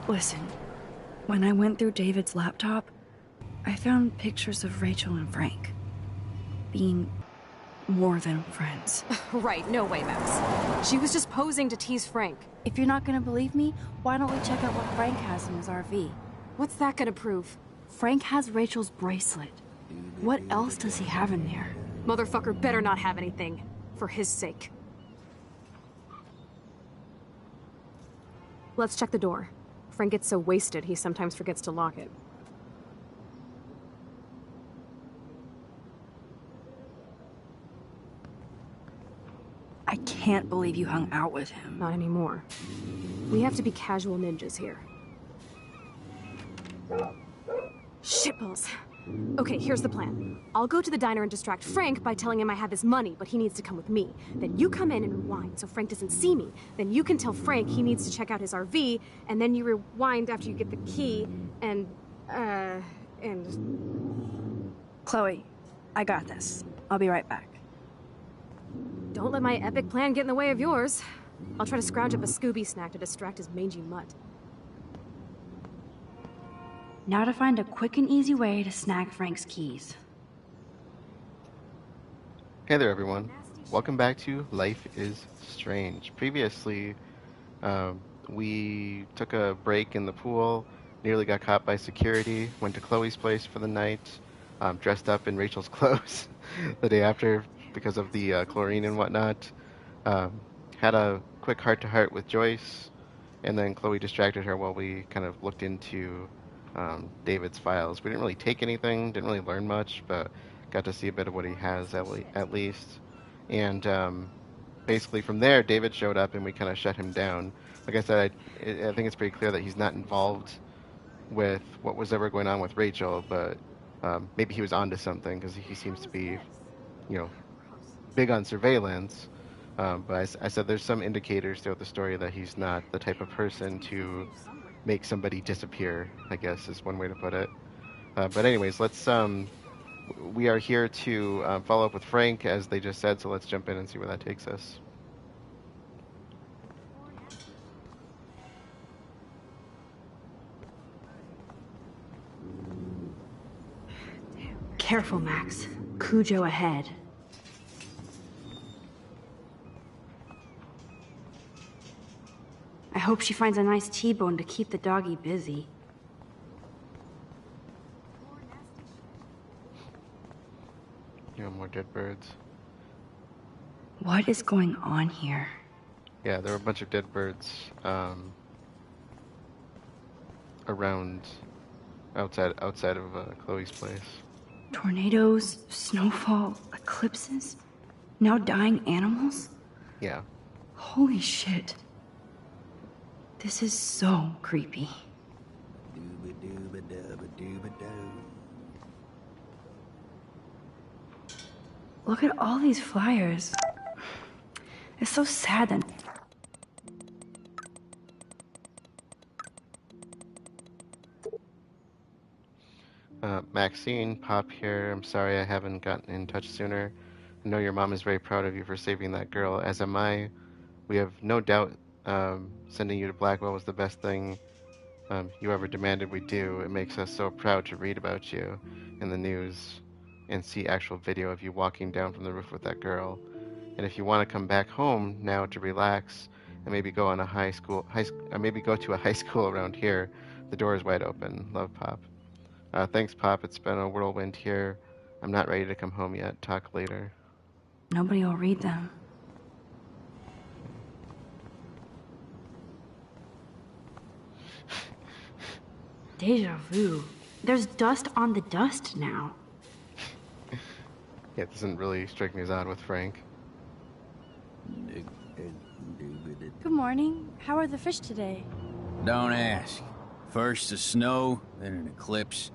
Listen, when I went through David's laptop, I found pictures of Rachel and Frank being more than friends. Right, no way, Max. She was just posing to tease Frank. If you're not gonna believe me, why don't we check out what Frank has in his RV? What's that gonna prove? Frank has Rachel's bracelet. What else does he have in there? Motherfucker better not have anything. For his sake. Let's check the door. Frank gets so wasted, he sometimes forgets to lock it. I can't believe you hung out with him. Not anymore. We have to be casual ninjas here. Shitballs. Okay, here's the plan. I'll go to the diner and distract Frank by telling him I have his money, but he needs to come with me. Then you come in and rewind so Frank doesn't see me. Then you can tell Frank he needs to check out his RV, and then you rewind after you get the key, and... Chloe, I got this. I'll be right back. Don't let my epic plan get in the way of yours. I'll try to scrounge up a Scooby snack to distract his mangy mutt. Now to find a quick and easy way to snag Frank's keys. Hey there everyone, welcome back to Life is Strange. Previously, we took a break in the pool, nearly got caught by security, went to Chloe's place for the night, dressed up in Rachel's clothes the day after because of the chlorine and whatnot, had a quick heart-to-heart with Joyce, and then Chloe distracted her while we kind of looked into David's files. We didn't really take anything, didn't really learn much, but got to see a bit of what he has at least. And basically from there, David showed up and we kind of shut him down. Like I said, I think it's pretty clear that he's not involved with what was ever going on with Rachel, but maybe he was onto something because he seems to be, you know, big on surveillance. But I said there's some indicators throughout the story that he's not the type of person to make somebody disappear, I guess is one way to put it. But anyways, let's we are here to follow up with Frank, as they just said, so let's jump in and see where that takes us. Careful, Max. Cujo ahead. I hope she finds a nice T-bone to keep the doggy busy. You know, more dead birds. What is going on here? Yeah, there were a bunch of dead birds around, outside of Chloe's place. Tornadoes, snowfall, eclipses, now dying animals? Yeah. Holy shit. This is so creepy. Look at all these flyers. It's so sad that... Maxine, Pop here. I'm sorry I haven't gotten in touch sooner. I know your mom is very proud of you for saving that girl, as am I. We have no doubt sending you to Blackwell was the best thing you ever demanded we do. It makes us so proud to read about you in the news and see actual video of you walking down from the roof with that girl. And if you want to come back home now to relax and maybe go on a maybe go to a high school around here, the door is wide open. Love, Pop. Thanks, Pop. It's been a whirlwind here. I'm not ready to come home yet. Talk later. Nobody will read them. Deja vu. There's dust on the dust now. Yeah, it doesn't really strike me as odd with Frank. Good morning. How are the fish today? Don't ask. First the snow, then an eclipse.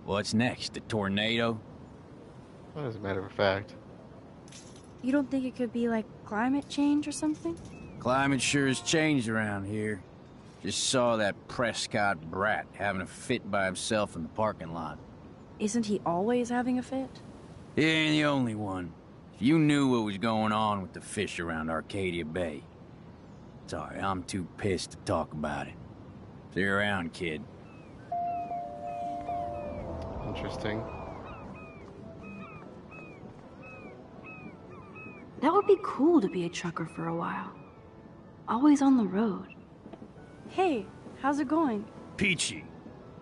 What's next? A tornado? Well, as a matter of fact. You don't think it could be like climate change or something? Climate sure has changed around here. Just saw that Prescott brat having a fit by himself in the parking lot. Isn't he always having a fit? He ain't the only one. If you knew what was going on with the fish around Arcadia Bay. Sorry, I'm too pissed to talk about it. See you around, kid. Interesting. That would be cool to be a trucker for a while. Always on the road. Hey, how's it going? Peachy.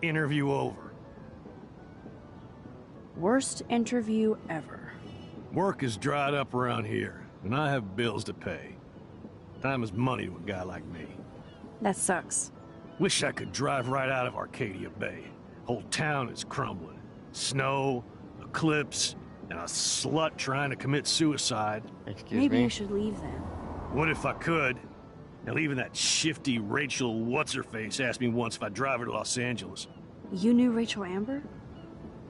Interview over. Worst interview ever. Work is dried up around here, and I have bills to pay. Time is money to a guy like me. That sucks. Wish I could drive right out of Arcadia Bay. Whole town is crumbling. Snow, eclipse, and a slut trying to commit suicide. Excuse Maybe me. you should leave then. What if I could? Now, even that shifty Rachel What's-Her-Face asked me once if I'd drive her to Los Angeles. You knew Rachel Amber?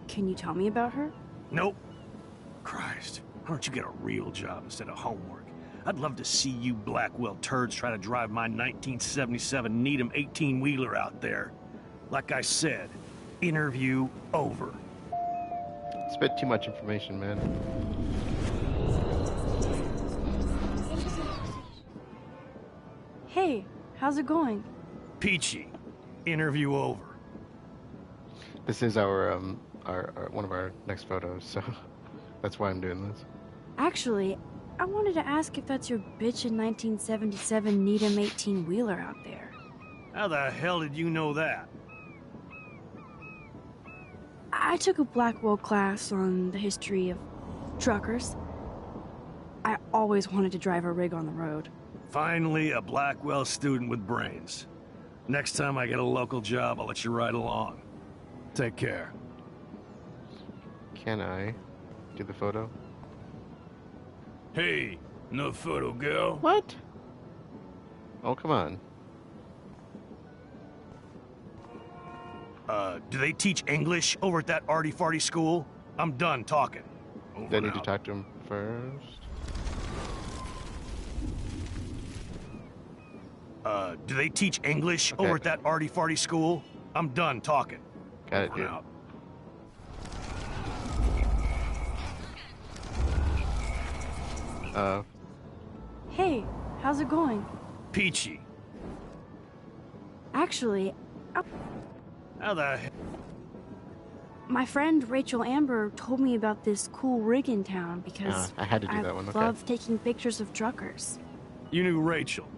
Can you tell me about her? Nope. Christ, why don't you get a real job instead of homework? I'd love to see you Blackwell turds try to drive my 1977 Needham 18-wheeler out there. Like I said, interview over. It's a bit too much information, man. Hey, how's it going? Peachy, interview over. This is our one of our next photos, so that's why I'm doing this. Actually, I wanted to ask if that's your bitchin' 1977 Needham 18-wheeler out there. How the hell did you know that? I took a Blackwell class on the history of truckers. I always wanted to drive a rig on the road. Finally, a Blackwell student with brains. Next time I get a local job, I'll let you ride along. Take care. Can I do the photo? Hey, no photo, girl. What? Oh, come on. Do they teach English over at that arty-farty school? I'm done talking. Over Do I and need to out. talk to him first? Do they teach English over at that arty-farty school? I'm done talking. Got it, Over and dude. out. Hey, how's it going? Peachy. Actually, How the hell? my friend Rachel Amber told me about this cool rig in town because I had to do that one, okay. love taking pictures of truckers. You knew Rachel.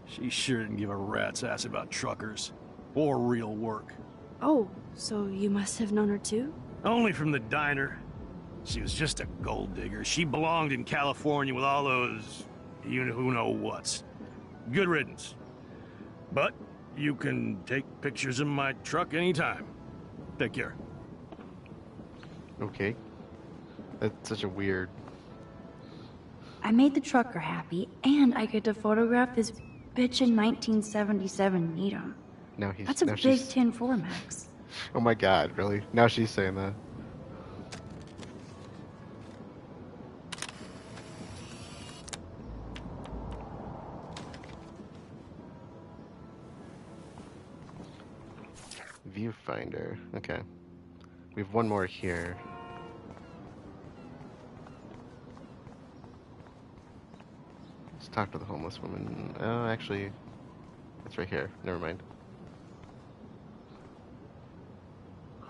She sure didn't give a rat's ass about truckers. Or real work. Oh, so you must have known her too? Only from the diner. She was just a gold digger. She belonged in California with all those you-know-who-know-whats. Good riddance. But you can take pictures of my truck anytime. Take care. Okay. That's such a weird... I made the trucker happy, and I get to photograph his bitchin' 1977 Needham. Now he's... That's a now big she's... 10-4 max. Oh my god, really? Now she's saying that. Viewfinder. Okay. We have one more here. Let's talk to the homeless woman. Oh, actually, it's right here. Never mind.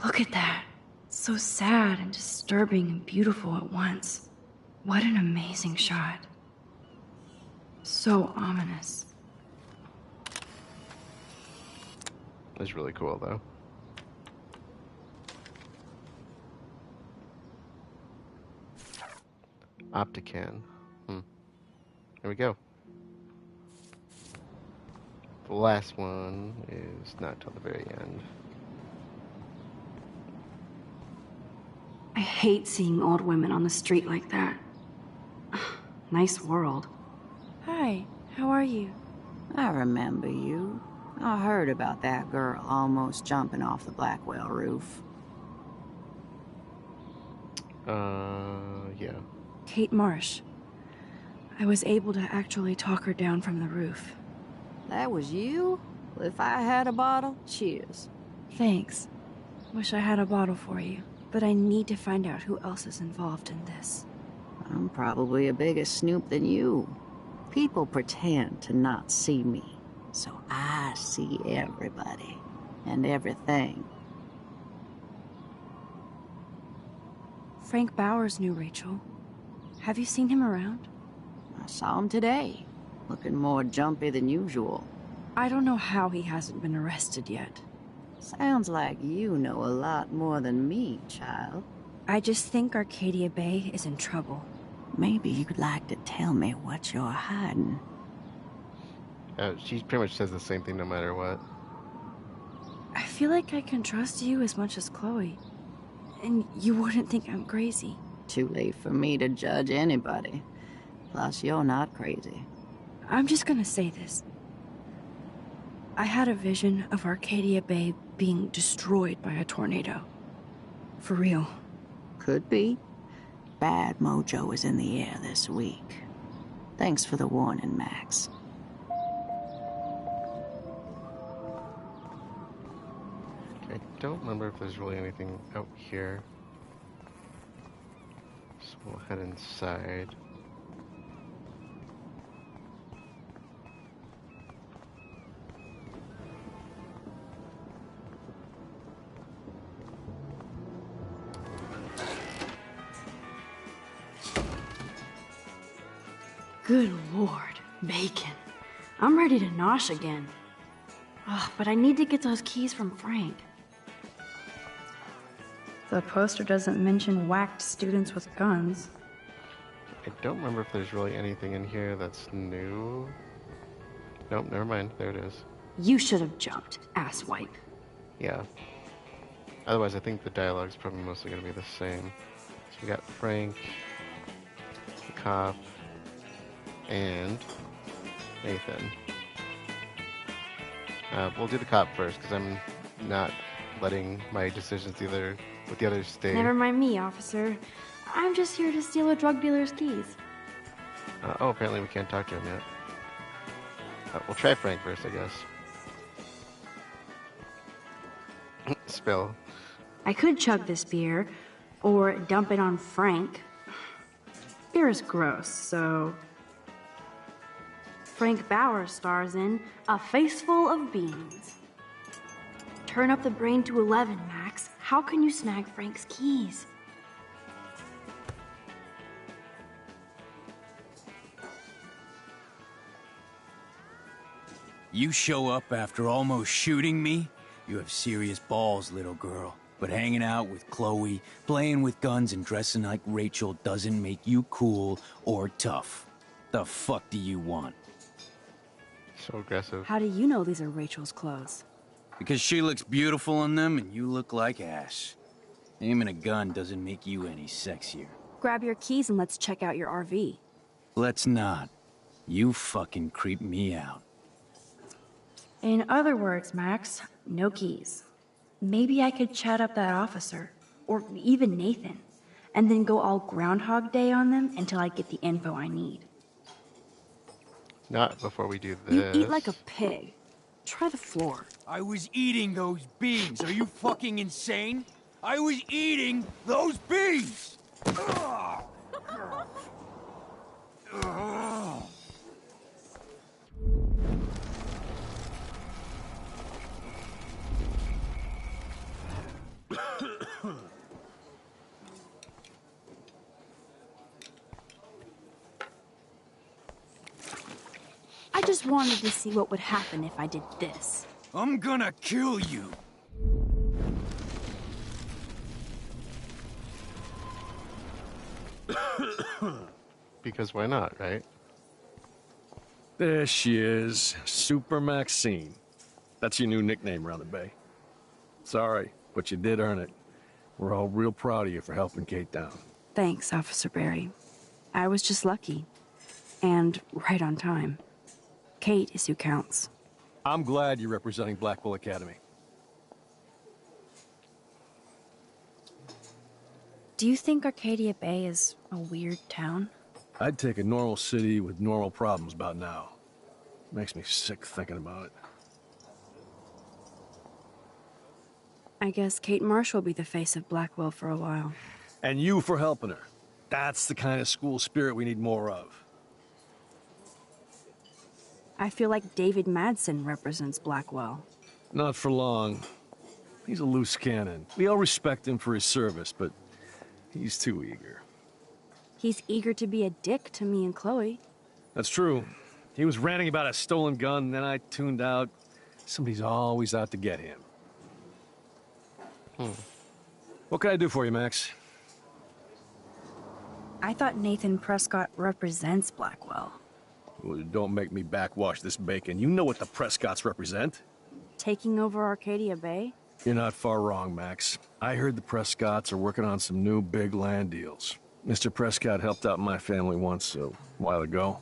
Look at that. So sad and disturbing and beautiful at once. What an amazing shot. So ominous. It's really cool, though. Optican. There we go. The last one is not till the very end. I hate seeing old women on the street like that. Nice world. Hi, how are you? I remember you. I heard about that girl almost jumping off the Blackwell roof. Yeah. Kate Marsh. I was able to actually talk her down from the roof. That was you? Well, if I had a bottle, cheers. Thanks. Wish I had a bottle for you, but I need to find out who else is involved in this. I'm probably a bigger snoop than you. People pretend to not see me. so I see everybody and everything. Frank Bowers knew Rachel. Have you seen him around? I saw him today, looking more jumpy than usual. I don't know how he hasn't been arrested yet. Sounds like you know a lot more than me, child. I just think Arcadia Bay is in trouble. Maybe you'd like to tell me what you're hiding. She pretty much says the same thing no matter what. I feel like I can trust you as much as Chloe. And you wouldn't think I'm crazy. Too late for me to judge anybody. Plus, you're not crazy. I'm just gonna say this. I had a vision of Arcadia Bay being destroyed by a tornado. For real. Could be. Bad mojo is in the air this week. Thanks for the warning, Max. I don't remember if there's really anything out here. So we'll head inside. Good Lord, bacon. I'm ready to nosh again. Ugh, but I need to get those keys from Frank. The poster doesn't mention whacked students with guns. I don't remember if there's really anything in here that's new. Nope, never mind. There it is. You should have jumped, asswipe. Yeah. Otherwise, I think the dialogue's probably mostly going to be the same. So we got Frank, the cop, and Nathan. We'll do the cop first, because I'm not letting my decisions either with the others stay. Never mind me, officer. I'm just here to steal a drug dealer's keys. Oh, apparently we can't talk to him yet. We'll try Frank first, I guess. Spill. I could chug this beer, or dump it on Frank. Beer is gross, so... Frank Bowers stars in A Face Full of Beans. Turn up the brain to 11, Max. How can you snag Frank's keys? You show up after almost shooting me? You have serious balls, little girl. But hanging out with Chloe, playing with guns, and dressing like Rachel doesn't make you cool or tough. The fuck do you want? So aggressive. How do you know these are Rachel's clothes? Because she looks beautiful in them and you look like ass. Aiming a gun doesn't make you any sexier. Grab your keys and let's check out your RV. Let's not. You fucking creep me out. In other words, Max, no keys. Maybe I could chat up that officer, or even Nathan, and then go all Groundhog Day on them until I get the info I need. Not before we do this. You eat like a pig. Try the floor. I was eating those beans. Are you fucking insane? I was eating those beans! I just wanted to see what would happen if I did this. I'm gonna kill you. Because why not, right? There she is, Super Maxine. That's your new nickname around the bay. Sorry, but you did earn it. We're all real proud of you for helping Kate down. Thanks, Officer Barry. I was just lucky. And right on time. Kate is who counts. I'm glad you're representing Blackwell Academy. Do you think Arcadia Bay is a weird town? I'd take a normal city with normal problems about now. Makes me sick thinking about it. I guess Kate Marsh will be the face of Blackwell for a while. And you for helping her. That's the kind of school spirit we need more of. I feel like David Madsen represents Blackwell. Not for long. He's a loose cannon. We all respect him for his service, but he's too eager. He's eager to be a dick to me and Chloe. That's true. He was ranting about a stolen gun, then I tuned out. Somebody's always out to get him. What can I do for you, Max? I thought Nathan Prescott represents Blackwell. Well, don't make me backwash this bacon. You know what the Prescotts represent. Taking over Arcadia Bay? You're not far wrong, Max. I heard the Prescotts are working on some new big land deals. Mr. Prescott helped out my family once a while ago,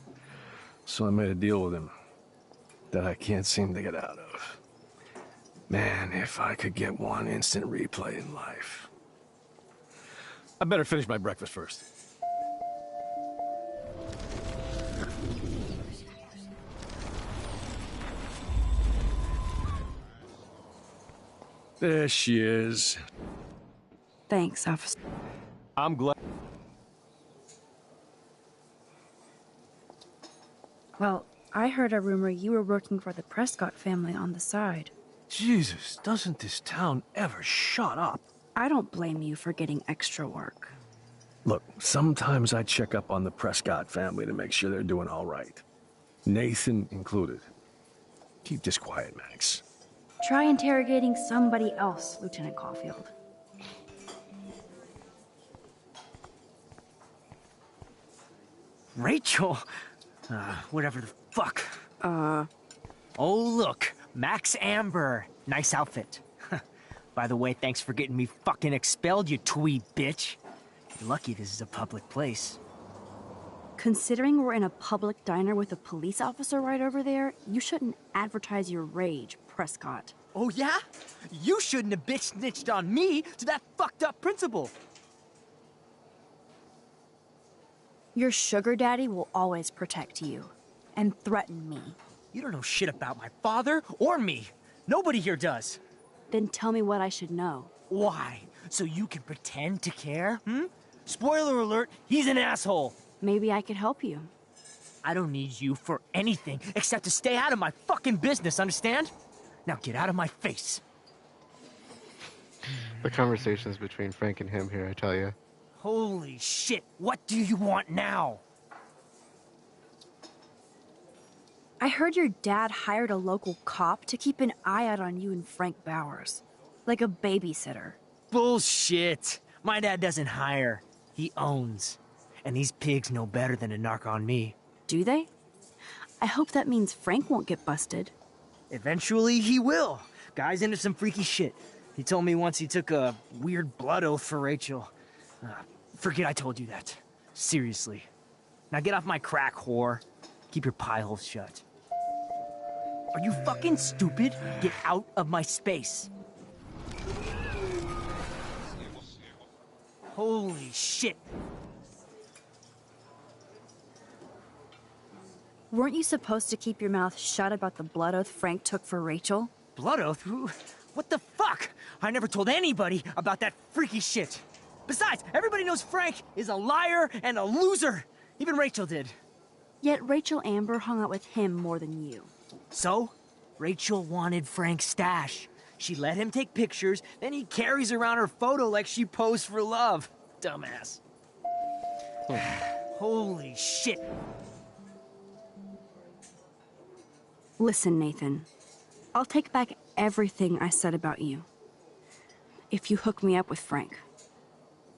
so I made a deal with him that I can't seem to get out of. Man, if I could get one instant replay in life. I better finish my breakfast first. There she is. Thanks, officer. I'm glad. Well, I heard a rumor you were working for the Prescott family on the side. Jesus, doesn't this town ever shut up? I don't blame you for getting extra work. Look, sometimes I check up on the Prescott family to make sure they're doing all right. Nathan included. Keep this quiet, Max. Try interrogating somebody else, Lieutenant Caulfield. Rachel? Whatever the fuck. Oh, look. Max Amber. Nice outfit. By the way, thanks for getting me fucking expelled, you twee bitch. You're lucky this is a public place. Considering we're in a public diner with a police officer right over there, you shouldn't advertise your rage, Prescott. Oh, yeah? You shouldn't have bitch snitched on me to that fucked up principal. Your sugar daddy will always protect you and threaten me. You don't know shit about my father or me. Nobody here does. Then tell me what I should know. Why? So you can pretend to care, Spoiler alert, he's an asshole. Maybe I could help you. I don't need you for anything except to stay out of my fucking business, understand? Now get out of my face. The conversations between Frank and him here, I tell you. Holy shit, what do you want now? I heard your dad hired a local cop to keep an eye out on you and Frank Bowers. Like a babysitter. Bullshit. My dad doesn't hire. He owns. And these pigs know better than to narc on me. Do they? I hope that means Frank won't get busted. Eventually, he will. Guy's into some freaky shit. He told me once he took a weird blood oath for Rachel. Forget I told you that. Seriously. Now get off my crack, whore. Keep your pie holes shut. Are you fucking stupid? Get out of my space. Holy shit. Weren't you supposed to keep your mouth shut about the blood oath Frank took for Rachel? Blood oath? Who? What the fuck? I never told anybody about that freaky shit. Besides, everybody knows Frank is a liar and a loser. Even Rachel did. Yet Rachel Amber hung out with him more than you. So, Rachel wanted Frank's stash. She let him take pictures, then he carries around her photo like she posed for love. Dumbass. Holy shit. Listen, Nathan. I'll take back everything I said about you. If you hook me up with Frank.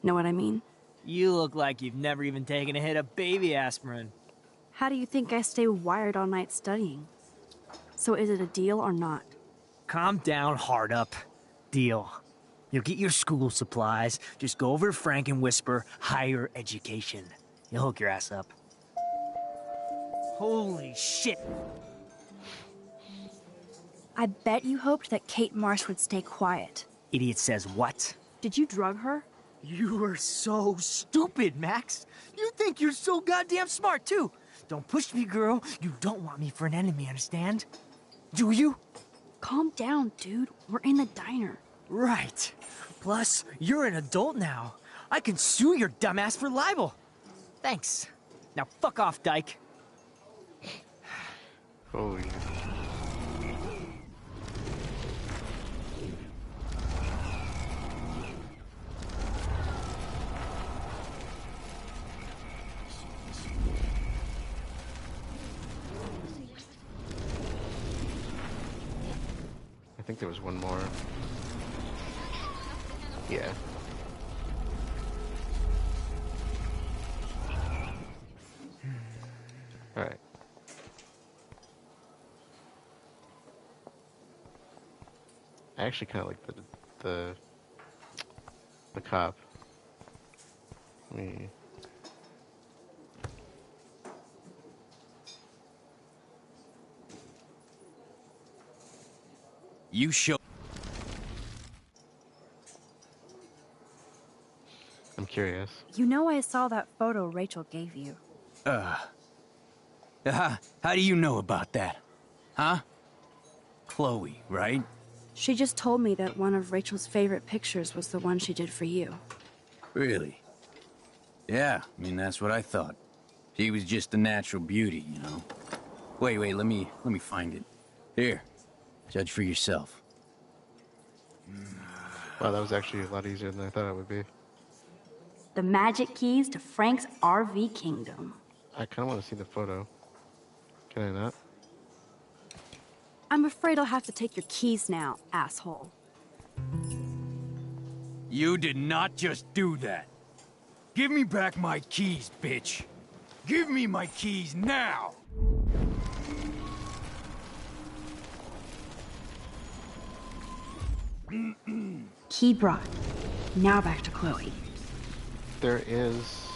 Know what I mean? You look like you've never even taken a hit of baby aspirin. How do you think I stay wired all night studying? So is it a deal or not? Calm down, hard up. Deal. You'll get your school supplies. Just go over to Frank and whisper higher education. You'll hook your ass up. Holy shit. I bet you hoped that Kate Marsh would stay quiet. Idiot says what? Did you drug her? You are so stupid, Max. You think you're so goddamn smart, too. Don't push me, girl. You don't want me for an enemy, understand? Do you? Calm down, dude. We're in the diner. Right. Plus, you're an adult now. I can sue your dumbass for libel. Thanks. Now fuck off, dyke. Holy. I think there was one more. Yeah. All right. I actually kind of like the cop. Me. You show. I'm curious. You know I saw that photo Rachel gave you. How do you know about that? Huh? Chloe, right? She just told me that one of Rachel's favorite pictures was the one she did for you. Really? Yeah, I mean, that's what I thought. She was just a natural beauty, you know? Wait, let me find it. Here, judge for yourself. Wow, that was actually a lot easier than I thought it would be. The magic keys to Frank's RV kingdom. I kind of want to see the photo. Can I not? I'm afraid I'll have to take your keys now, asshole. You did not just do that. Give me back my keys, bitch. Give me my keys now! Key brought. Now back to Chloe. There is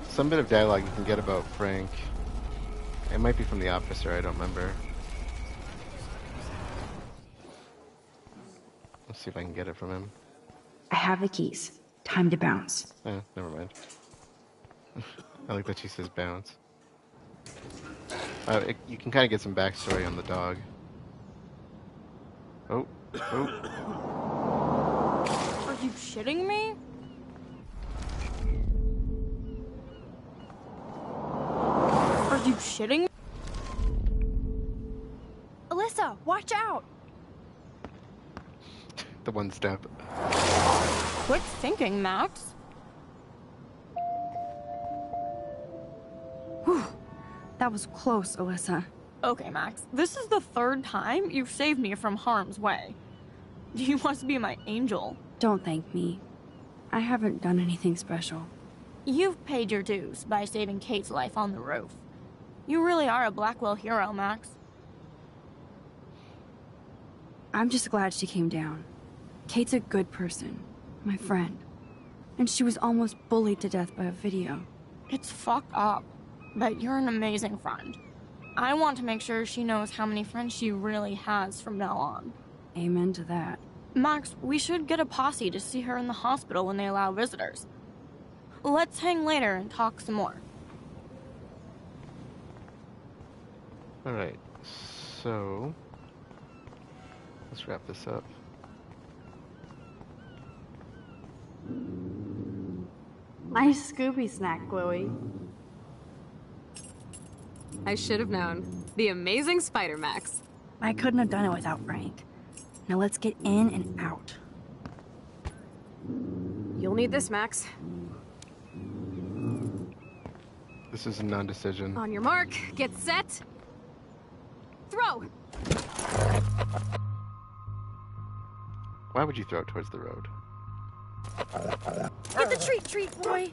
some bit of dialogue you can get about Frank. It might be from the officer, I don't remember. Let's see if I can get it from him. I have the keys. Time to bounce. Never mind. I like that she says bounce. You can kind of get some backstory on the dog. Oh. Are you shitting me? Are you shitting me? Alyssa, watch out! The one step. Quit thinking, Max. Whew. That was close, Alyssa. Okay, Max, this is the third time you've saved me from harm's way. You must be my angel. Don't thank me. I haven't done anything special. You've paid your dues by saving Kate's life on the roof. You really are a Blackwell hero, Max. I'm just glad she came down. Kate's a good person. My friend. And she was almost bullied to death by a video. It's fucked up, but you're an amazing friend. I want to make sure she knows how many friends she really has from now on. Amen to that. Max, we should get a posse to see her in the hospital when they allow visitors. Let's hang later and talk some more. Alright, so let's wrap this up. Nice Scooby snack, Chloe. I should have known. The amazing Spider Max. I couldn't have done it without Frank. Now let's get in and out. You'll need this, Max. This is a non-decision. On your mark, get set, throw! Why would you throw it towards the road? Get the treat, boy!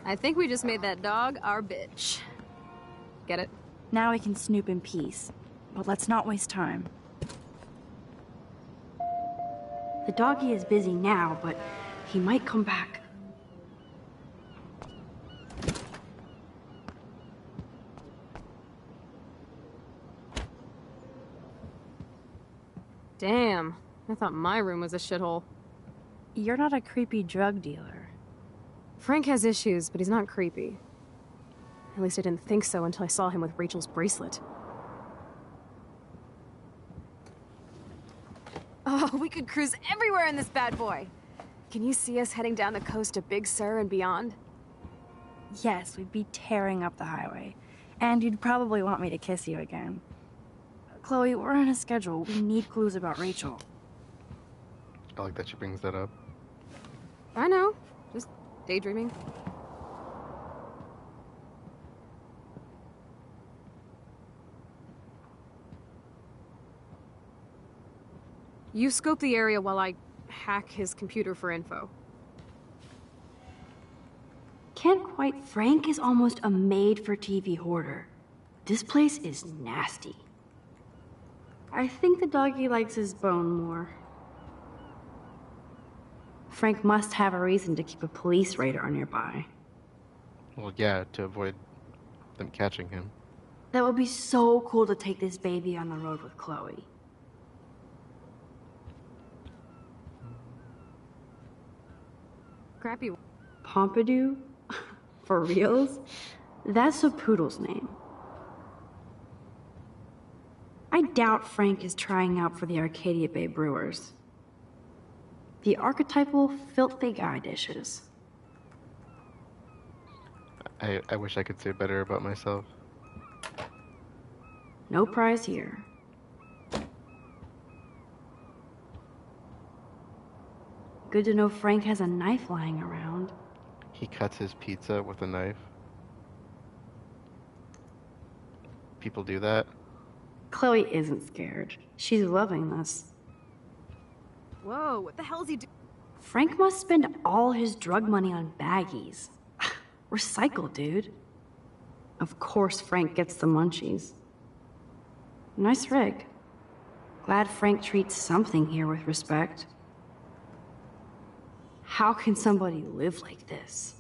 I think we just made that dog our bitch. Get it? Now we can snoop in peace. But let's not waste time. The doggy is busy now, but he might come back. Damn, I thought my room was a shithole. You're not a creepy drug dealer. Frank has issues, but he's not creepy. At least I didn't think so until I saw him with Rachel's bracelet. Oh, we could cruise everywhere in this bad boy! Can you see us heading down the coast to Big Sur and beyond? Yes, we'd be tearing up the highway. And you'd probably want me to kiss you again. Chloe, we're on a schedule. We need clues about Rachel. I like that she brings that up. I know. Just daydreaming. You scope the area while I hack his computer for info. Can't quite. Frank is almost a made-for-TV hoarder. This place is nasty. I think the doggy likes his bone more. Frank must have a reason to keep a police radar nearby. Well, yeah, to avoid them catching him. That would be so cool to take this baby on the road with Chloe. Crappy. Pompidou? For reals? That's a poodle's name. I doubt Frank is trying out for the Arcadia Bay Brewers. The archetypal filthy guy dishes. I wish I could say better about myself. No prize here. Good to know Frank has a knife lying around. He cuts his pizza with a knife. People do that. Chloe isn't scared. She's loving this. Whoa, what the hell is he doing? Frank must spend all his drug money on baggies. Recycle, dude. Of course Frank gets the munchies. Nice rig. Glad Frank treats something here with respect. How can somebody live like this?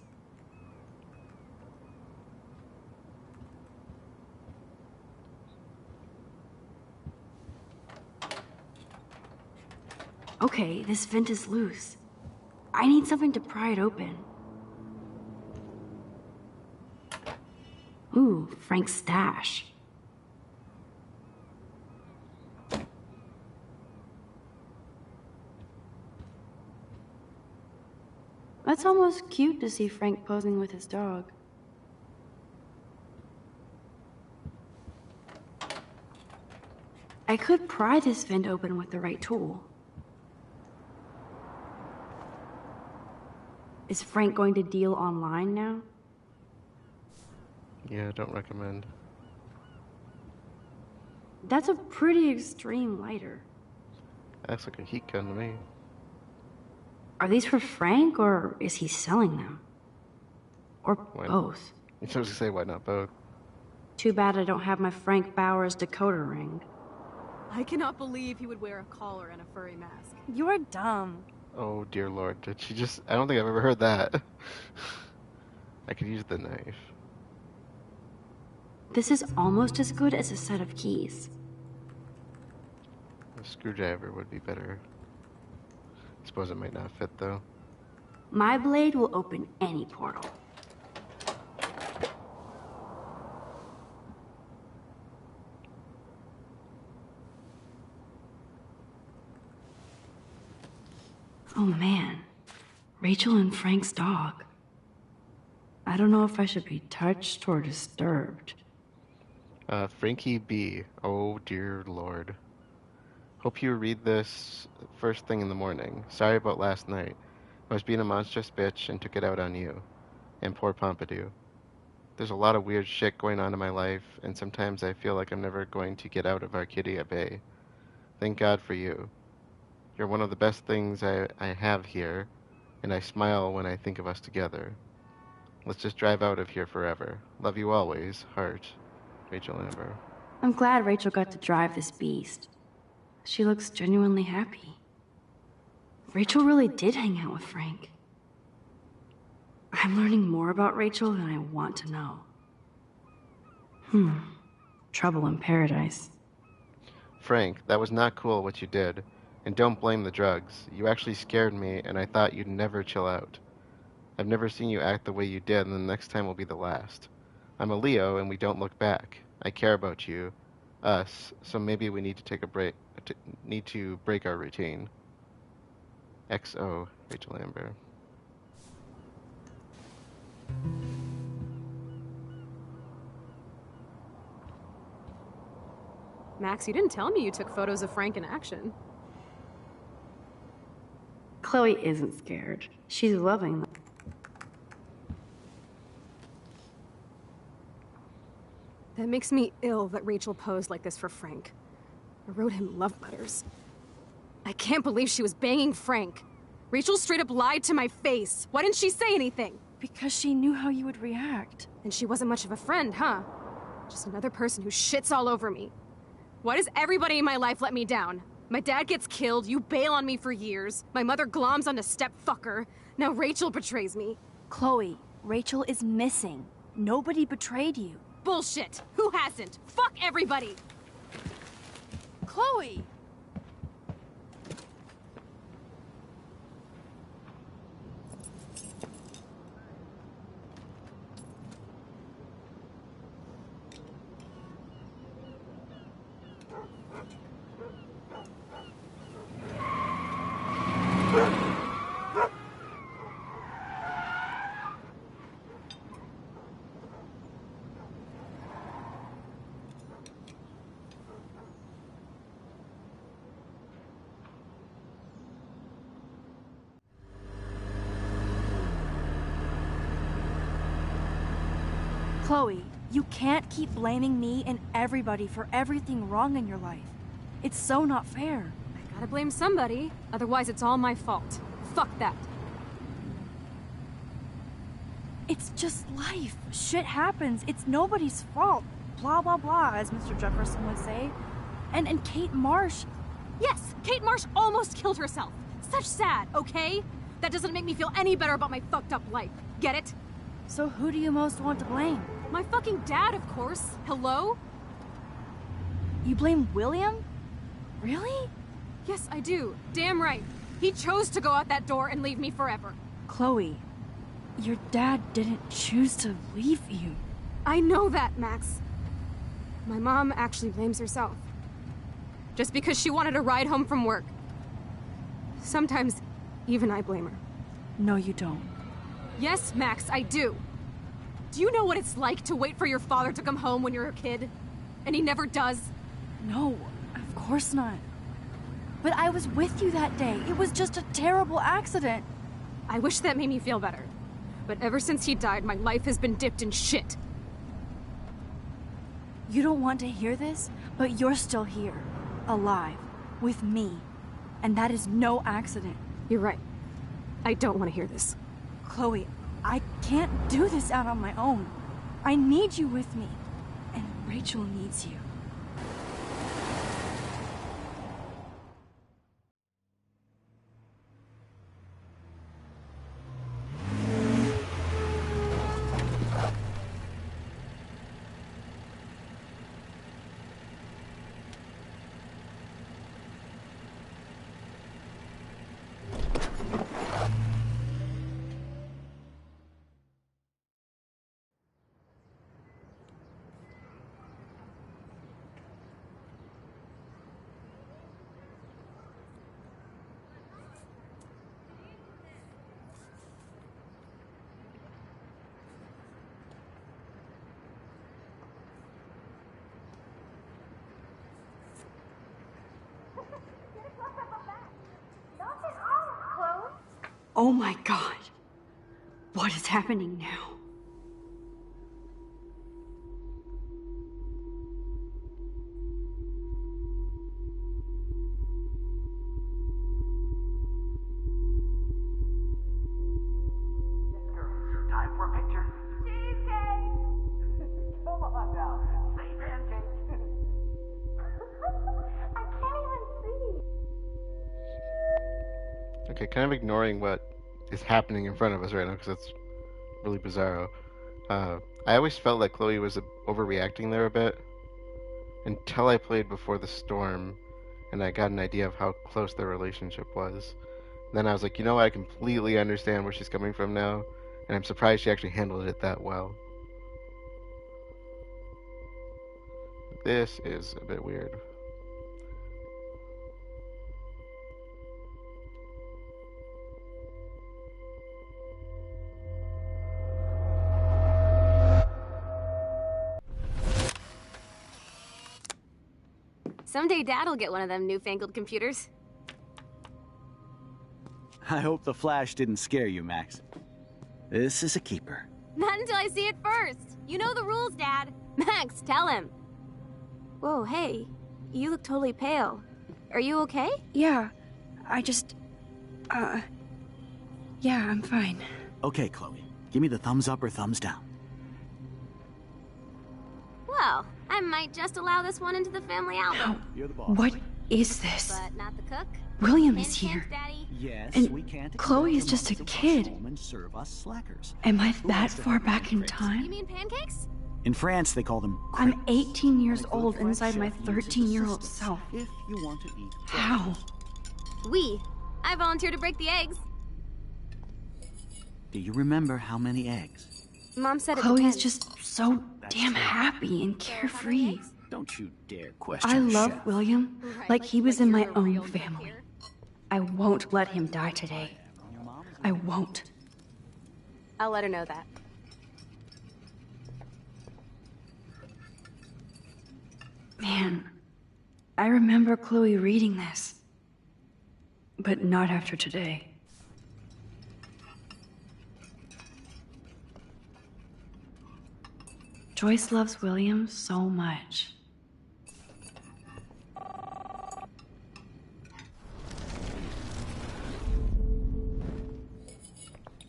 Okay, this vent is loose. I need something to pry it open. Ooh, Frank's stash. That's almost cute to see Frank posing with his dog. I could pry this vent open with the right tool. Is Frank going to deal online now? Yeah, don't recommend. That's a pretty extreme lighter. Acts like a heat gun to me. Are these for Frank, or is he selling them? Or Why- both? You're supposed to say why not both. Too bad I don't have my Frank Bowers decoder ring. I cannot believe he would wear a collar and a furry mask. You're dumb. Oh dear lord, did she just... I don't think I've ever heard that. I could use the knife. This is almost as good as a set of keys. A screwdriver would be better. Suppose it might not fit though. My blade will open any portal. Oh man, Rachel and Frank's dog. I don't know if I should be touched or disturbed. Frankie B. Oh dear lord. Hope you read this first thing in the morning. Sorry about last night. I was being a monstrous bitch and took it out on you. And poor Pompidou. There's a lot of weird shit going on in my life, and sometimes I feel like I'm never going to get out of Arcadia Bay. Thank God for you. You're one of the best things I have here, and I smile when I think of us together. Let's just drive out of here forever. Love you always, Heart. Rachel Amber. I'm glad Rachel got to drive this beast. She looks genuinely happy. Rachel really did hang out with Frank. I'm learning more about Rachel than I want to know. Trouble in paradise. Frank, that was not cool what you did. And don't blame the drugs. You actually scared me, and I thought you'd never chill out. I've never seen you act the way you did, and the next time will be the last. I'm a Leo, and we don't look back. I care about you, us, so maybe we need to take a break. Need to break our routine. XO, Rachel Amber. Max, you didn't tell me you took photos of Frank in action. Chloe isn't scared. She's loving them. That makes me ill that Rachel posed like this for Frank. I wrote him love letters. I can't believe she was banging Frank. Rachel straight up lied to my face. Why didn't she say anything? Because she knew how you would react. And she wasn't much of a friend, huh? Just another person who shits all over me. Why does everybody in my life let me down? My dad gets killed, you bail on me for years. My mother gloms on a step-fucker. Now Rachel betrays me. Chloe, Rachel is missing. Nobody betrayed you. Bullshit! Who hasn't? Fuck everybody! Chloe! Chloe, you can't keep blaming me and everybody for everything wrong in your life. It's so not fair. I gotta blame somebody, otherwise it's all my fault. Fuck that. It's just life. Shit happens. It's nobody's fault. Blah, blah, blah, as Mr. Jefferson would say. And Kate Marsh... Yes, Kate Marsh almost killed herself. Such sad, okay? That doesn't make me feel any better about my fucked up life. Get it? So who do you most want to blame? My fucking dad, of course. Hello? You blame William? Really? Yes, I do. Damn right. He chose to go out that door and leave me forever. Chloe, your dad didn't choose to leave you. I know that, Max. My mom actually blames herself. Just because she wanted a ride home from work. Sometimes, even I blame her. No, you don't. Yes, Max, I do. Do you know what it's like to wait for your father to come home when you're a kid? And he never does? No, of course not. But I was with you that day. It was just a terrible accident. I wish that made me feel better. But ever since he died, my life has been dipped in shit. You don't want to hear this, but you're still here. Alive. With me. And that is no accident. You're right. I don't want to hear this. Chloe, I can't do this out on my own. I need you with me. And Rachel needs you. Oh my God. What is happening now? Time for a picture. Cheesecake! Come on now. Say pancake. I can't even see. Okay, kind of ignoring what is happening in front of us right now because that's really bizarro. I always felt like Chloe was overreacting there a bit until I played Before the Storm and I got an idea of how close their relationship was. Then I was like, you know what, I completely understand where she's coming from now, and I'm surprised she actually handled it that well. This is a bit weird. Someday Dad'll get one of them newfangled computers. I hope the flash didn't scare you, Max. This is a keeper. Not until I see it first. You know the rules, Dad. Max, tell him. Whoa, hey. You look totally pale. Are you okay? Yeah, I just... yeah, I'm fine. Okay, Chloe. Give me the thumbs up or thumbs down. Well, I might just allow this one into the family album. You're the boss. What is this? But not the cook. William is Pancakes, here. Daddy. Yes, And we can't Chloe expect is just a your mother to kid. rush home and serve us slackers. Am I Who that wants to far have back in crepes? You time? mean pancakes? In France, they call them I'm crepes. 18 years And a good old French inside my chef uses 13-year-old assistance self. If you want to eat How? I volunteer to break the eggs. Do you remember how many eggs? Mom said it Chloe is depends. just so damn true. happy and carefree. Don't you dare question I the love chef. William Right, like he was like in my you're a real own cook family. here. I won't let him die today. I won't. I'll let her know that. Man, I remember Chloe reading this. But not after today. Joyce loves William so much.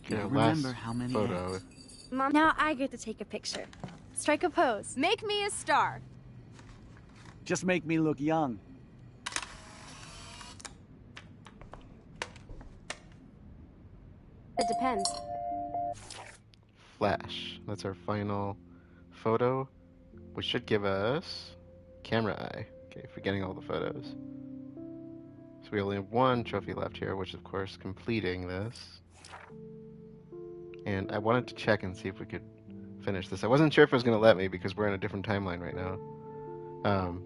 Do you Yeah, remember last how many photo. eggs? Mom, Now I get to take a picture. Strike a pose. make me a star. Just make me look young. It depends. Flash. That's our final photo, which should give us camera eye. Okay, forgetting all the photos. So we only have one trophy left here, which is of course completing this. And I wanted to check and see if we could finish this. I wasn't sure if it was going to let me because we're in a different timeline right now.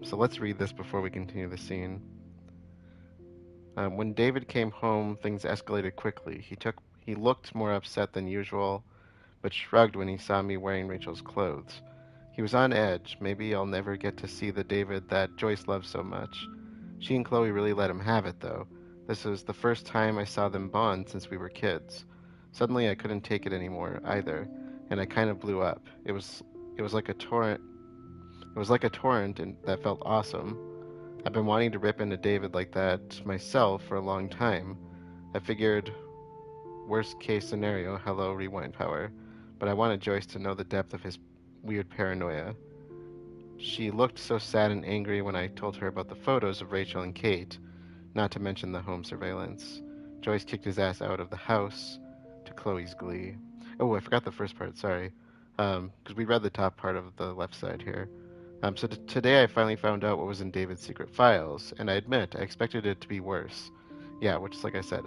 So let's read this before we continue the scene. When David came home, things escalated quickly. He looked more upset than usual, but shrugged when he saw me wearing Rachel's clothes. He was on edge. Maybe I'll never get to see the David that Joyce loves so much. She and Chloe really let him have it, though. This was the first time I saw them bond since we were kids. Suddenly I couldn't take it anymore, either, and I kind of blew up. It was like a torrent. It was like a torrent, and that felt awesome. I've been wanting to rip into David like that myself for a long time. I figured, worst case scenario, hello, rewind power. But I wanted Joyce to know the depth of his weird paranoia. She looked so sad and angry when I told her about the photos of Rachel and Kate, not to mention the home surveillance. Joyce kicked his ass out of the house, to Chloe's glee. Oh, I forgot the first part, sorry. Because we read the top part of the left side here. So today I finally found out what was in David's secret files, and I admit, I expected it to be worse. Yeah, which, like I said,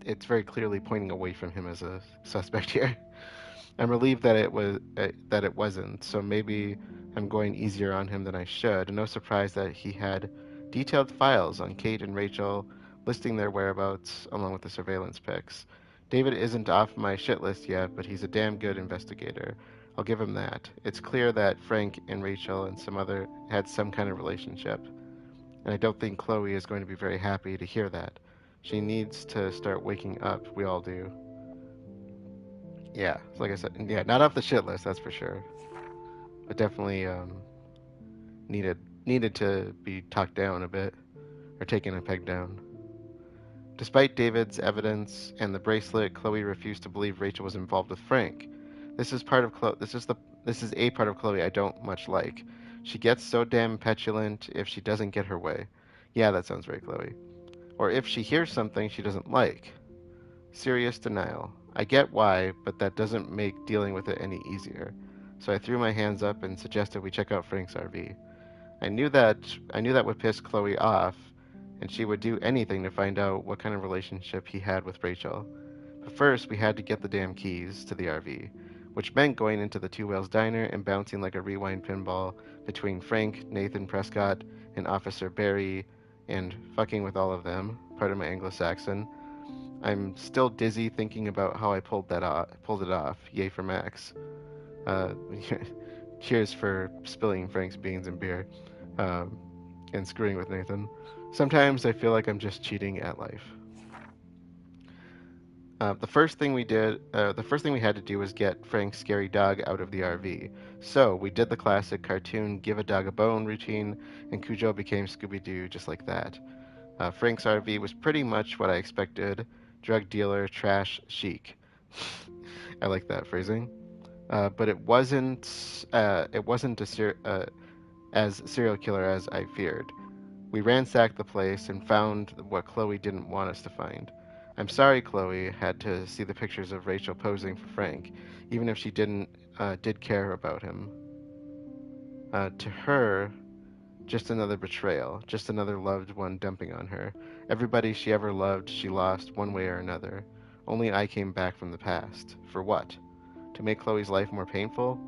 it's very clearly pointing away from him as a suspect here. I'm relieved that it wasn't, so maybe I'm going easier on him than I should. No surprise that he had detailed files on Kate and Rachel, listing their whereabouts along with the surveillance pics. David isn't off my shit list yet, but he's a damn good investigator. I'll give him that. It's clear that Frank and Rachel and had some kind of relationship. And I don't think Chloe is going to be very happy to hear that. She needs to start waking up. We all do. Yeah, like I said, yeah, not off the shit list, that's for sure. But definitely needed to be talked down a bit, or taken a peg down. Despite David's evidence and the bracelet, Chloe refused to believe Rachel was involved with Frank. This is a part of Chloe I don't much like. She gets so damn petulant if she doesn't get her way. Yeah, that sounds very Chloe. Or if she hears something she doesn't like. Serious denial. I get why, but that doesn't make dealing with it any easier. So I threw my hands up and suggested we check out Frank's RV. I knew that would piss Chloe off, and she would do anything to find out what kind of relationship he had with Rachel. But first, we had to get the damn keys to the RV, which meant going into the Two Whales diner and bouncing like a rewind pinball between Frank, Nathan Prescott, and Officer Barry, and fucking with all of them, part of my Anglo-Saxon. I'm still dizzy thinking about how I pulled it off. Yay for Max. Cheers for spilling Frank's beans and beer. um, and screwing with Nathan. Sometimes I feel like I'm just cheating at life. The first thing we had to do was get Frank's scary dog out of the RV. So we did the classic cartoon give a dog a bone routine, and Cujo became Scooby-Doo just like that. Frank's RV was pretty much what I expected: drug dealer, trash, chic. I like that phrasing. But it wasn't as serial killer as I feared. We ransacked the place and found what Chloe didn't want us to find. I'm sorry Chloe had to see the pictures of Rachel posing for Frank, even if she did care about him. To her, just another betrayal, just another loved one dumping on her. Everybody she ever loved, she lost one way or another. Only I came back from the past. For what? To make Chloe's life more painful?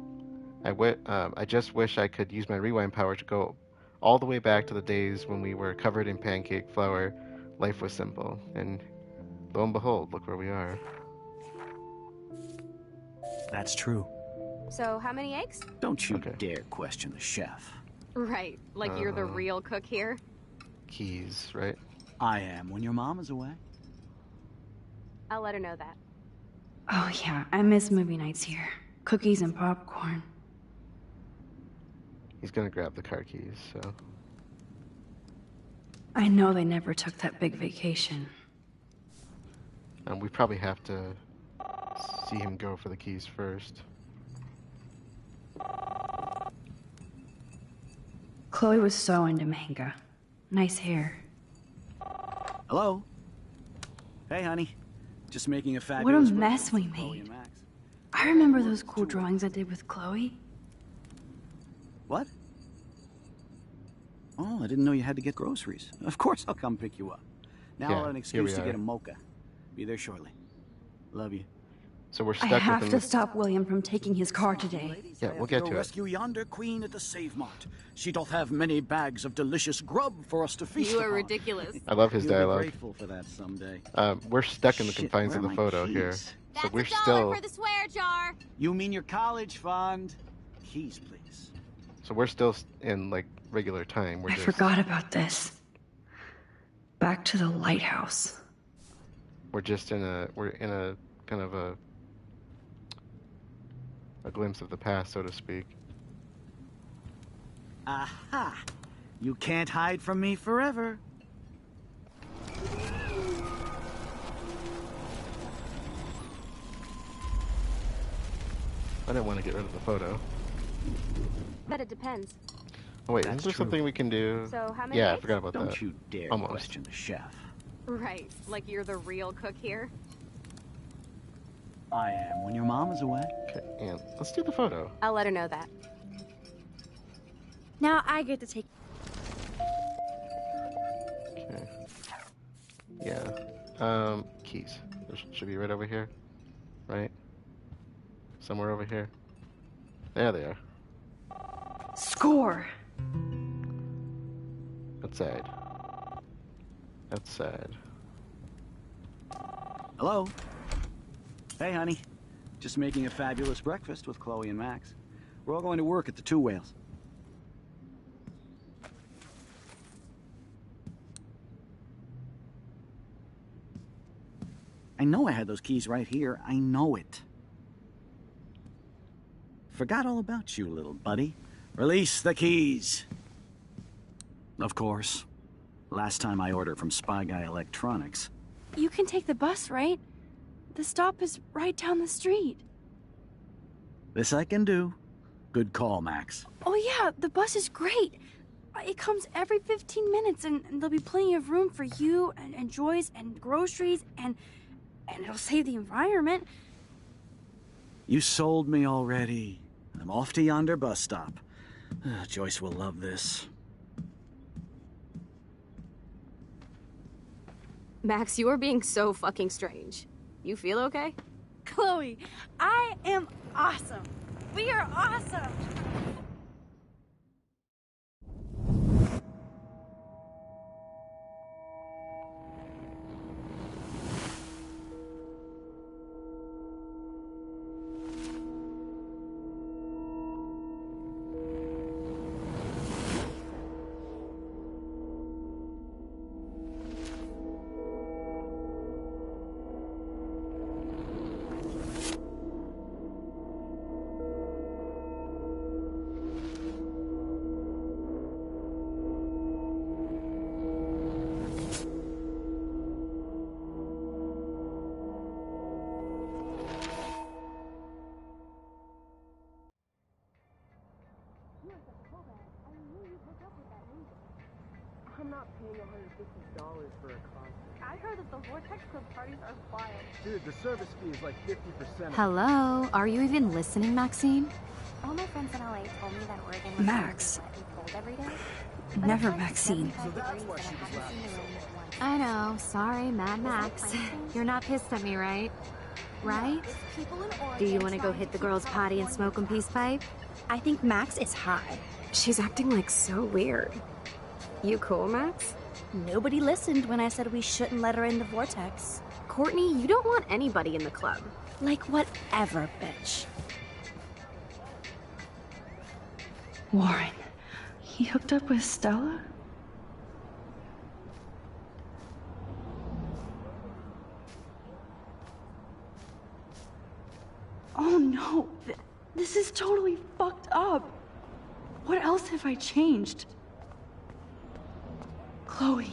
I just wish I could use my rewind power to go all the way back to the days when we were covered in pancake flour. Life was simple, and lo and behold, look where we are. That's true. So, how many eggs? Don't you dare question the chef. Right, like you're the real cook here? Keys, right? I am when your mom is away. I'll let her know that. Oh yeah, I miss movie nights here. Cookies and popcorn. He's gonna grab the car keys, so... I know they never took that big vacation. We probably have to see him go for the keys first. Chloe was so into manga. Nice hair. Hello? Hey, honey. Just making a What a fabulous mess we made. I remember those cool drawings I did with Chloe. What? Oh, I didn't know you had to get groceries. Of course I'll come pick you up. Now I'll have an excuse to get a mocha. Be there shortly. Love you. So we're stuck I have with to stop William from taking his car today. Yeah, we'll get to it. Rescue yonder queen at the Save Mart. She doth have many bags of delicious grub for us to feast You are upon. ridiculous. I love his You'll dialogue. Be grateful for that someday. We're stuck in the Shit, confines where of the are my photo keys? here. That's So we're $1 still... for the swear jar. You mean your college fund? Keys, please. So we're still in, like, regular time. We're I forgot about this. Back to the lighthouse. We're in a kind of a glimpse of the past, so to speak. Aha! You can't hide from me forever. I didn't want to get rid of the photo. But it depends. Oh wait, That's isn't there true. something we can do? So how many Yeah, I eggs? forgot about that. Don't you dare Almost. question the chef. Right, like you're the real cook here? I am when your mom is away. Okay, and let's do the photo. I'll let her know that. Now I get to take. Okay. Yeah. Keys. They should be right over here. Right? Somewhere over here. There they are. Score! Outside. Outside. Hello? Hey, honey. Just making a fabulous breakfast with Chloe and Max. We're all going to work at the Two Whales. I know I had those keys right here. I know it. Forgot all about you, little buddy. Release the keys. Of course. Last time I ordered from Spy Guy Electronics. You can take the bus, right? The stop is right down the street. This I can do. Good call, Max. Oh yeah, the bus is great. It comes every 15 minutes and there'll be plenty of room for you and Joyce and groceries and it'll save the environment. You sold me already. I'm off to yonder bus stop. Joyce will love this. Max, you are being so fucking strange. You feel okay? Chloe, I am awesome. We are awesome. I'm not paying $150 for a concert. I heard that the Vortex Club parties are wild. Dude, the service fee is like 50%. Hello? Are you even listening, Maxine? All my friends in LA told me that Oregon was Max. cold every day. Never Maxine. So that's why she was laughing. I know. Sorry, Mad Max. You're not pissed at me, right? Right? Do you want to go hit the girls' potty and smoke 'em peace pipe? I think Max is high. She's acting like so weird. You cool, Max? Nobody listened when I said we shouldn't let her in the vortex. Courtney, you don't want anybody in the club. Like whatever, bitch. Warren, he hooked up with Stella? Oh no, this is totally fucked up. What else have I changed? Chloe.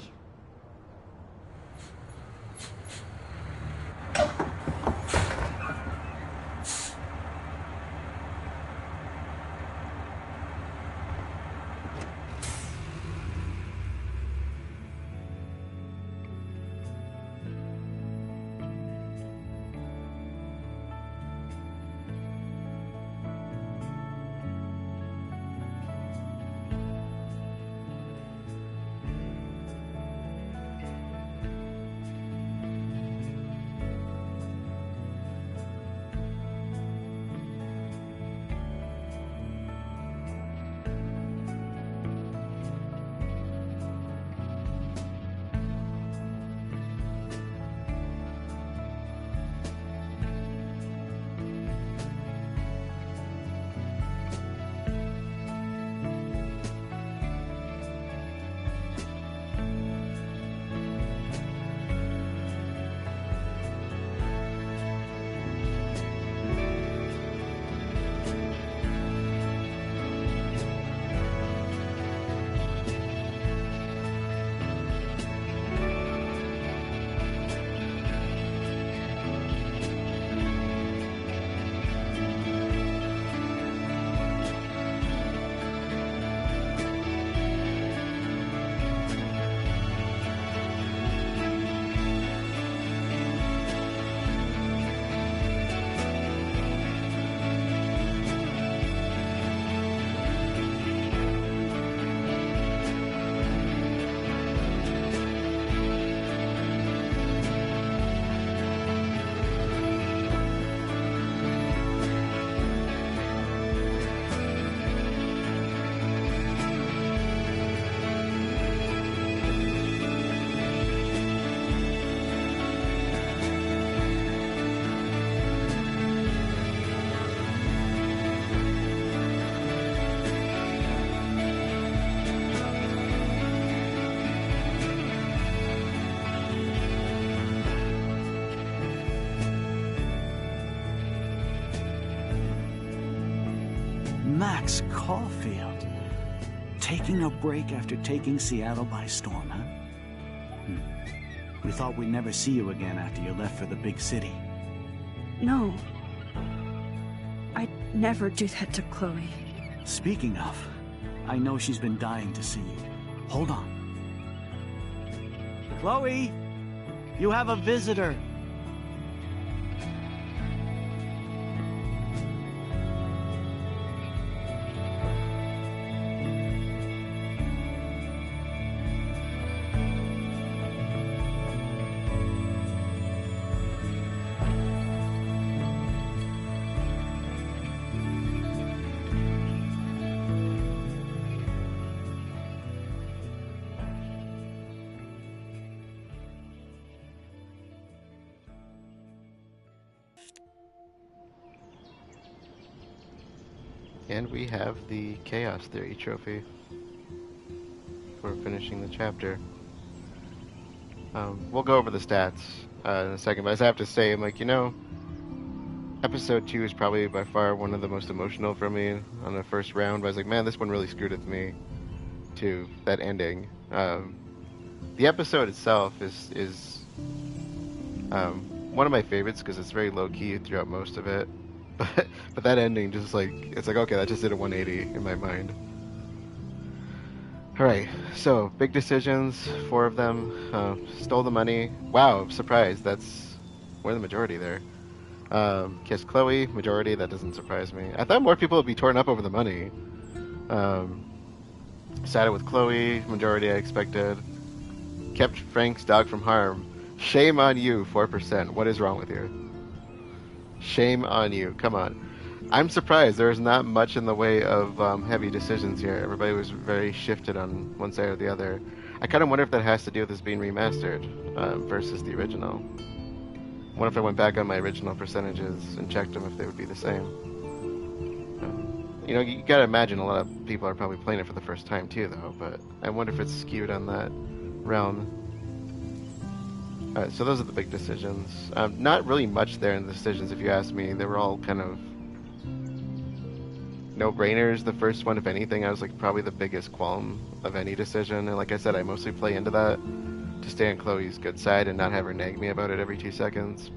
Max Caulfield. Taking a break after taking Seattle by storm, huh? We thought we'd never see you again after you left for the big city. No. I'd never do that to Chloe. Speaking of, I know she's been dying to see you. Hold on. Chloe! You have a visitor! And we have the Chaos Theory trophy for finishing the chapter. We'll go over the stats in a second, but I have to say, I'm like, episode 2 is probably by far one of the most emotional for me on the first round, but I was like, man, this one really screwed with me to that ending. The episode itself is one of my favorites because it's very low-key throughout most of it. But that ending just it's like, okay, that just did a 180 in my mind. Alright, so big decisions, 4 of them. Stole the money. Wow, surprise, we're the majority there. Kissed Chloe, majority, that doesn't surprise me. I thought more people would be torn up over the money. Sided with Chloe, majority I expected. Kept Frank's dog from harm. Shame on you, 4%. What is wrong with you? Shame on you, come on. I'm surprised. There's not much in the way of heavy decisions here. Everybody was very shifted on one side or the other. I kind of wonder if that has to do with this being remastered versus the original. What if I went back on my original percentages and checked them if they would be the same? You know, you gotta imagine a lot of people are probably playing it for the first time too, though. But I wonder if it's skewed on that realm. Alright, so those are the big decisions. Not really much there in the decisions, if you ask me. They were all kind of no-brainers. The first one, if anything, I was like probably the biggest qualm of any decision, and like I said, I mostly play into that to stay on Chloe's good side and not have her nag me about it every 2 seconds.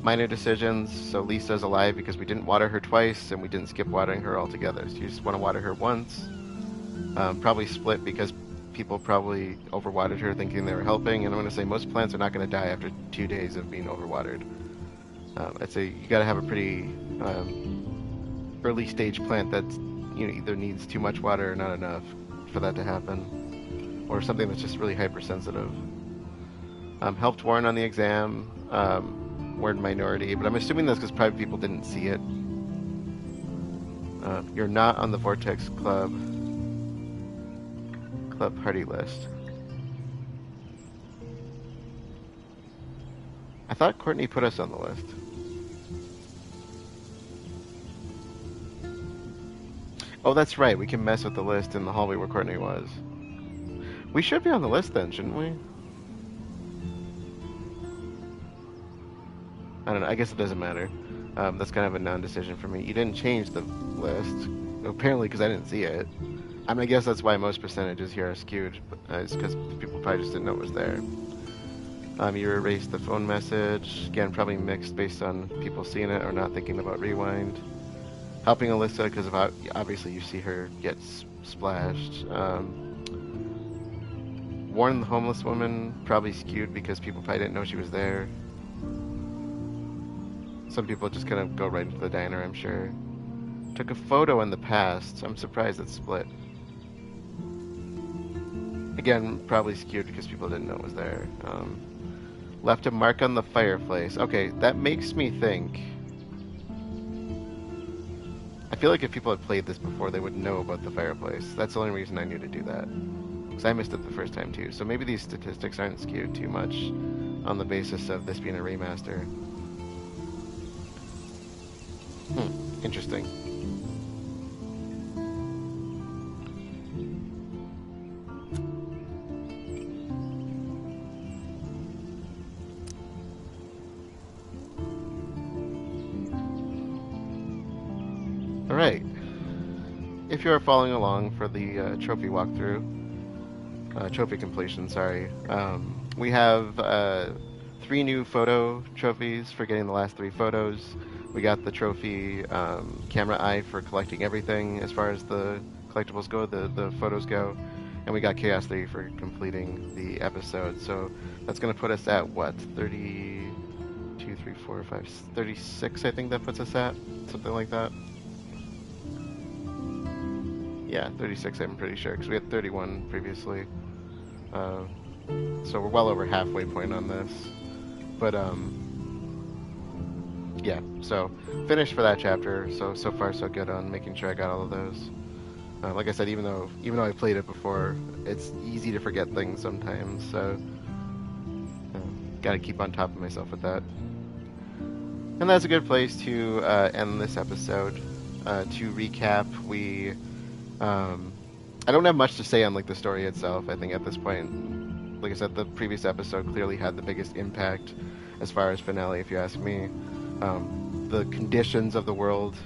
Minor decisions, so Lisa's alive because we didn't water her twice and we didn't skip watering her altogether, so you just want to water her once. Probably split because people probably overwatered her thinking they were helping, and I'm going to say most plants are not going to die after 2 days of being overwatered. I'd say you got to have a pretty early stage plant that either needs too much water or not enough for that to happen, or something that's just really hypersensitive. Helped Warren on the exam. Warren minority, but I'm assuming that's because probably people didn't see it. You're not on the Vortex Club party list. I thought Courtney put us on the list. Oh, that's right. We can mess with the list in the hallway where Courtney was. We should be on the list then, shouldn't we? I don't know. I guess it doesn't matter. That's kind of a non-decision for me. You didn't change the list, apparently, because I didn't see it. I mean, I guess that's why most percentages here are skewed. It's because people probably just didn't know it was there. You erased the phone message. Again, probably mixed based on people seeing it or not thinking about rewind. Helping Alyssa because of obviously you see her get splashed. Warn the homeless woman, probably skewed because people probably didn't know she was there. Some people just kind of go right into the diner, I'm sure. Took a photo in the past. I'm surprised it's split. Again, probably skewed because people didn't know it was there. Left a mark on the fireplace. Okay, that makes me think. I feel like if people had played this before, they would know about the fireplace. That's the only reason I knew to do that. Because I missed it the first time too. So maybe these statistics aren't skewed too much on the basis of this being a remaster. Interesting. Alright. If you are following along for the trophy walkthrough, trophy completion, sorry, we have 3 new photo trophies for getting the last 3 photos. We got the trophy camera eye for collecting everything as far as the collectibles go, the photos go, and we got Chaos 3 for completing the episode. So that's going to put us at what, 32, 3, 4, 5, 36 I think that puts us at, something like that. Yeah, 36 I'm pretty sure, because we had 31 previously. So we're well over halfway point on this. But yeah, so finished for that chapter. So far so good on making sure I got all of those. Like I said, even though I played it before, it's easy to forget things sometimes. So got to keep on top of myself with that. And that's a good place to end this episode. To recap, we I don't have much to say on like the story itself. I think at this point, like I said, the previous episode clearly had the biggest impact as far as finale, if you ask me. The conditions of the world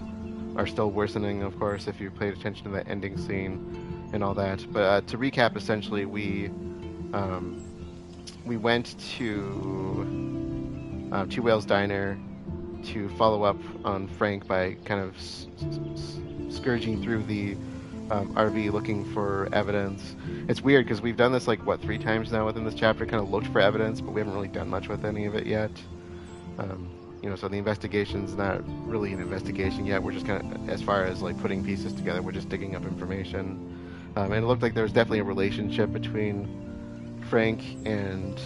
are still worsening, of course, if you paid attention to that ending scene and all that. But to recap, essentially, we went to Two Whales Diner. to follow up on Frank by kind of scourging through the RV looking for evidence. It's weird because we've done this like, what, 3 times now within this chapter, kind of looked for evidence, but we haven't really done much with any of it yet. So the investigation's not really an investigation yet. We're just kind of, as far as like putting pieces together, we're just digging up information. And it looked like there was definitely a relationship between Frank and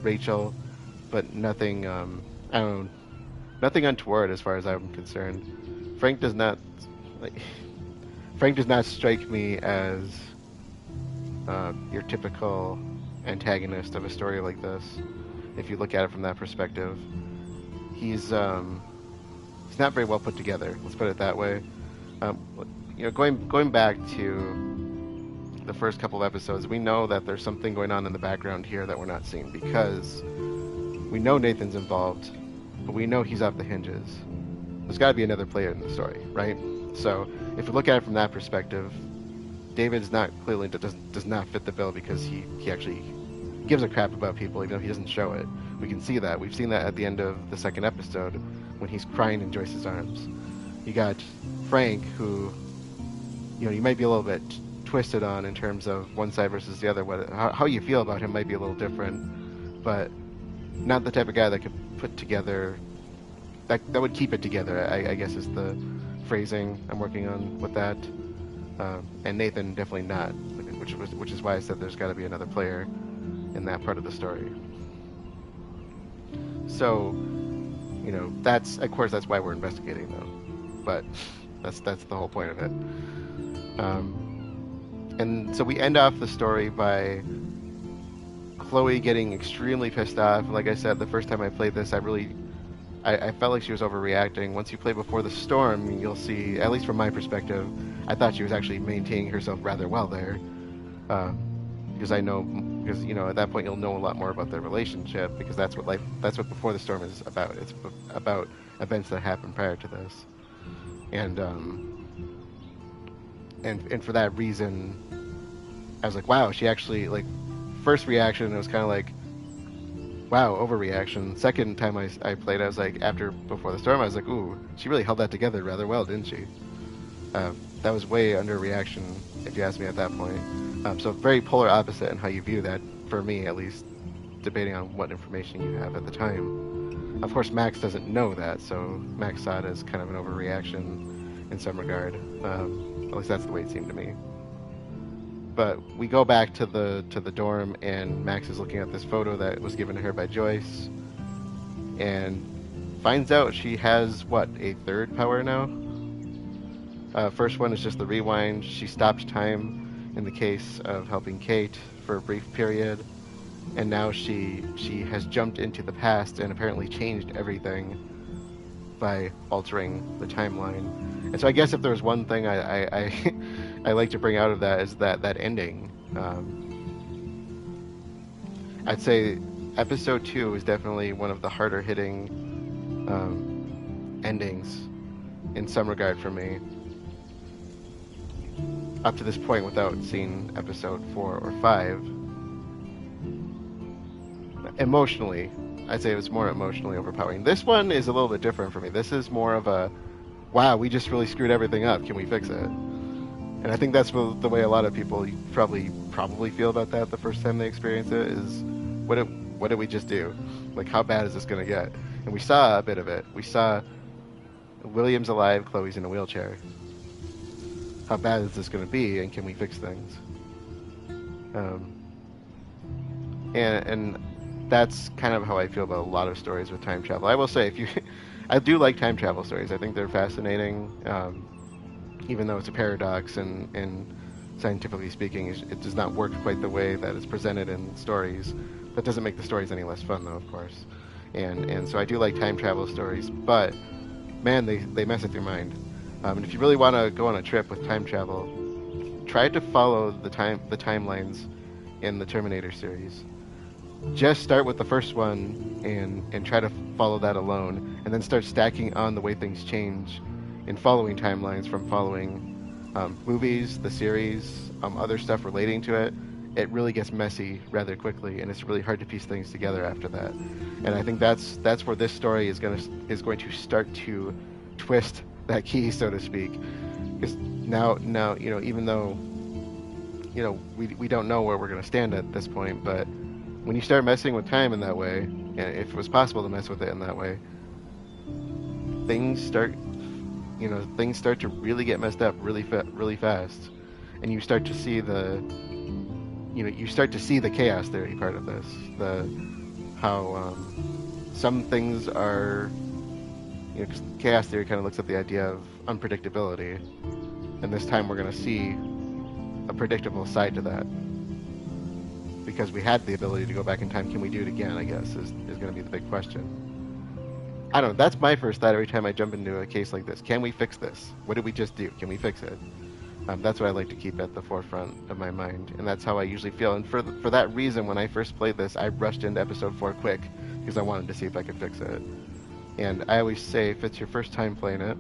Rachel, but nothing, nothing untoward as far as I'm concerned. Frank does not strike me as your typical antagonist of a story like this. If you look at it from that perspective, he's not very well put together. Let's put it that way. Going back to the first couple of episodes, we know that there's something going on in the background here that we're not seeing, because we know Nathan's involved, but we know he's off the hinges. There's got to be another player in the story, right? So if we look at it from that perspective, David's not clearly does not fit the bill, because he actually gives a crap about people even though he doesn't show it. We can see that. We've seen that at the end of the second episode when he's crying in Joyce's arms. You got Frank, who you might be a little bit twisted on in terms of one side versus the other. How you feel about him might be a little different, but not the type of guy that could put together that would keep it together, I guess is the phrasing I'm working on with that. And Nathan definitely not, which is why I said there's got to be another player in that part of the story. So, that's why we're investigating, though. But that's the whole point of it. And so we end off the story by Chloe getting extremely pissed off. Like I said, the first time I played this, I felt like she was overreacting. Once you play Before the Storm, you'll see, at least from my perspective, I thought she was actually maintaining herself rather well there. Because at that point you'll know a lot more about their relationship, because that's what Before the Storm is about. It's about events that happened prior to this. And for that reason, I was like, wow, she actually, like, first reaction, it was kind of like, wow, overreaction. Second time I played, I was like, after Before the Storm, I was like, ooh, she really held that together rather well, didn't she? That was way under reaction, if you ask me at that point. So very polar opposite in how you view that, for me at least, debating on what information you have at the time. Of course, Max doesn't know that, so Max saw it as kind of an overreaction in some regard. At least that's the way it seemed to me. But we go back to the dorm, and Max is looking at this photo that was given to her by Joyce, and finds out she has, a third power now? First one is just the rewind. She stopped time in the case of helping Kate for a brief period, and now she has jumped into the past and apparently changed everything by altering the timeline. And so I guess if there's one thing I like to bring out of that is that ending. I'd say episode 2 is definitely one of the harder hitting endings in some regard for me, up to this point, without seeing episode 4 or 5. Emotionally, I'd say it was more emotionally overpowering. This one is a little bit different for me. This is more of a, wow, we just really screwed everything up. Can we fix it? And I think that's the way a lot of people probably feel about that the first time they experience it, is what did we just do? Like, how bad is this going to get? And we saw a bit of it. We saw William's alive, Chloe's in a wheelchair. How bad is this going to be, and can we fix things? And that's kind of how I feel about a lot of stories with time travel. I will say, I do like time travel stories. I think they're fascinating, even though it's a paradox, and scientifically speaking, it does not work quite the way that it's presented in stories. That doesn't make the stories any less fun, though, of course. And so I do like time travel stories, but man, they mess with your mind. And if you really want to go on a trip with time travel, try to follow the timelines in the Terminator series. Just start with the first one and try to follow that alone, and then start stacking on the way things change in following timelines from following movies, the series, other stuff relating to it, it really gets messy rather quickly, and it's really hard to piece things together after that. And I think that's where this story is going to start to twist that key, so to speak. Because now even though we don't know where we're going to stand at this point, but when you start messing with time in that way, and if it was possible to mess with it in that way, things start to really get messed up really fast, and you start to see the chaos theory part of this, how some things are, 'cause chaos theory kind of looks at the idea of unpredictability, and this time we're going to see a predictable side to that, because we had the ability to go back in time. Can we do it again, I guess, is going to be the big question. I don't know, that's my first thought every time I jump into a case like this. Can we fix this? What did we just do? Can we fix it? That's what I like to keep at the forefront of my mind, and that's how I usually feel. And for that reason, when I first played this, I rushed into episode 4 quick, because I wanted to see if I could fix it. And I always say, if it's your first time playing it,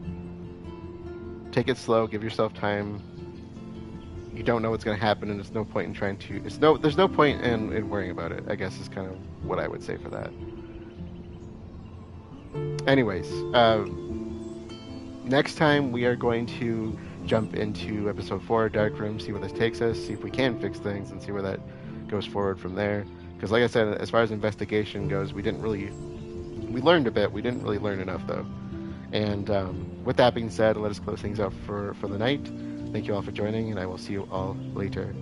take it slow, give yourself time. You don't know what's going to happen, and there's no point in there's no point in worrying about it, I guess, is kind of what I would say for that. Anyways, next time we are going to jump into episode 4, Dark Room, see where this takes us, see if we can fix things, and see where that goes forward from there. Because like I said, as far as investigation goes, we learned a bit, we didn't really learn enough though. And with that being said, let us close things out for the night. Thank you all for joining, and I will see you all later.